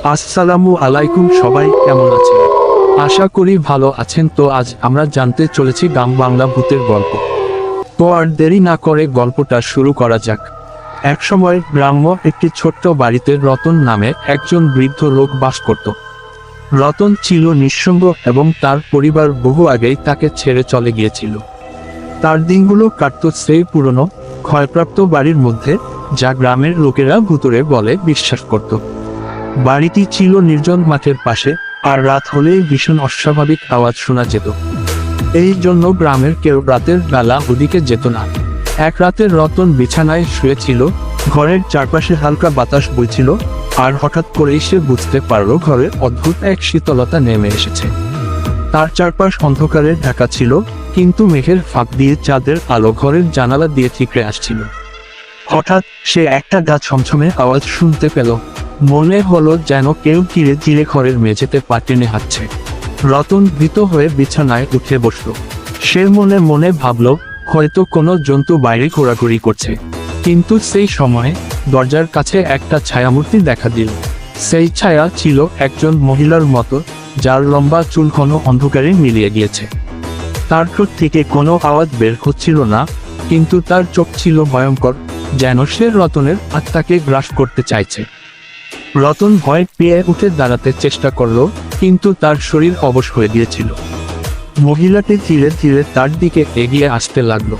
আসসালামু আলাইকুম, সবাই কেমন আছেন? আশা করি ভালো আছেন। তো আজ আমরা জানতে চলেছি গ্রাম বাংলা ভূতের গল্প। তো আর দেরি না করে গল্পটা শুরু করা যাক। একসময় গ্রাম্য একটি ছোট্ট বাড়িতে রতন নামে একজন বৃদ্ধ লোক বাস করত। রতন ছিল নিঃসঙ্গ এবং তার পরিবার বহু আগেই তাকে ছেড়ে চলে গিয়েছিল। তার দিনগুলো কাটত সেই পুরনো ক্ষয়প্রাপ্ত বাড়ির মধ্যে, যা গ্রামের লোকেরা ভূতুড়ে বলে বিশ্বাস করত। বাড়িটি ছিল নির্জন মাঠের পাশে, আর রাত হলেই ভীষণ অস্বাভাবিক আওয়াজ শোনা যেত। এই জন্য গ্রামের কেউ রাতের বেলা ওদিকে যেত না। এক রাতে রতন বিছানায় শুয়েছিল, ঘরের চারপাশে হালকা বাতাস বইছিল, আর হঠাৎ করেই সে বুঝতে পারল ঘরে অদ্ভুত এক শীতলতা নেমে এসেছে। তার চারপাশ অন্ধকারে ঢাকা ছিল, কিন্তু মেঘের ফাঁক দিয়ে চাঁদের আলো ঘরের জানালা দিয়ে ঠিকরে আসছিল। হঠাৎ সে একটা গা ছমছমে আওয়াজ শুনতে পেল। মনে হলো যেন কেউ ধীরে ধীরে ঘরের মেঝেতে পা টেনে হাঁটছে। রতন ভীত হয়ে বিছানায় উঠে বসল। সে মনে মনে ভাবল, হয়তো কোনো জন্তু বাইরে ঘোরাঘুরি করছে। কিন্তু সেই সময় দরজার কাছে একটা ছায়ামূর্তি দেখা দিল। সেই ছায়া ছিল একজন মহিলার মতো, যার লম্বা চুল ঘন অন্ধকারে মিলিয়ে গিয়েছে। তার ঠোঁট থেকে কোনো আওয়াজ বের হচ্ছিল না, কিন্তু তার চোখ ছিল ভয়ঙ্কর, যেন সে রতনের আত্মাকে গ্রাস করতে চাইছে। রতন ভয় পেয়ে উঠে দাঁড়াতে চেষ্টা করলো, কিন্তু তার শরীর অবশ হয়ে গিয়েছিল। মহিলাটি ধীরে ধীরে তার দিকে এগিয়ে আসতে লাগলো।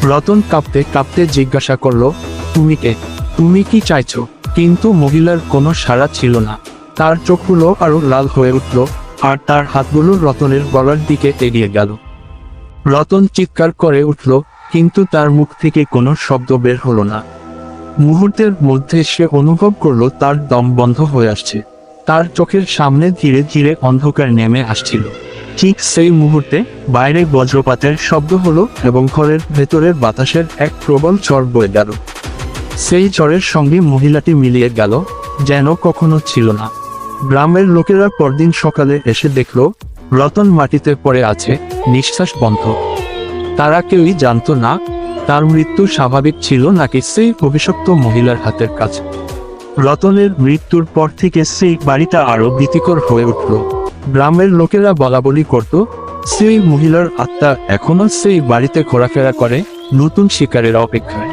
রতন কাঁপতে কাঁপতে জিজ্ঞাসা করলো, তুমি কে? তুমি কি চাইছো? কিন্তু মহিলার কোনো সাড়া ছিল না। তার চোখগুলো আরো লাল হয়ে উঠল, আর তার হাতগুলো রতনের গলার দিকে এগিয়ে গেল। রতন চিৎকার করে উঠল, কিন্তু তার মুখ থেকে কোনো শব্দ বের হলো না। মুহূর্তের মধ্যে সে অনুভব করলো তার দম বন্ধ হয়ে আসছে। তার চোখের সামনে ধীরে ধীরে অন্ধকার নেমে আসছিল। ঠিক সেই মুহূর্তে বাইরে বজ্রপাতের শব্দ হলো এবং ঘরের ভেতরের বাতাসের এক প্রবল ঝড় বয়ে গেল। সেই ঝড়ের সঙ্গে মহিলাটি মিলিয়ে গেল, যেন কখনো ছিল না। গ্রামের লোকেরা পরদিন সকালে এসে দেখল রতন মাটিতে পড়ে আছে, নিঃশ্বাস বন্ধ। তারা কেউই জানতো না তার মৃত্যু স্বাভাবিক ছিল নাকি সেই অভিশপ্ত মহিলার হাতের কাজ। রতনের মৃত্যুর পর থেকে সেই বাড়িটা আরো ভীতিকর হয়ে উঠল। গ্রামের লোকেরা বলাবলি করত, সেই মহিলার আত্মা এখনো সেই বাড়িতে ঘোরাফেরা করে, নতুন শিকারের অপেক্ষায়।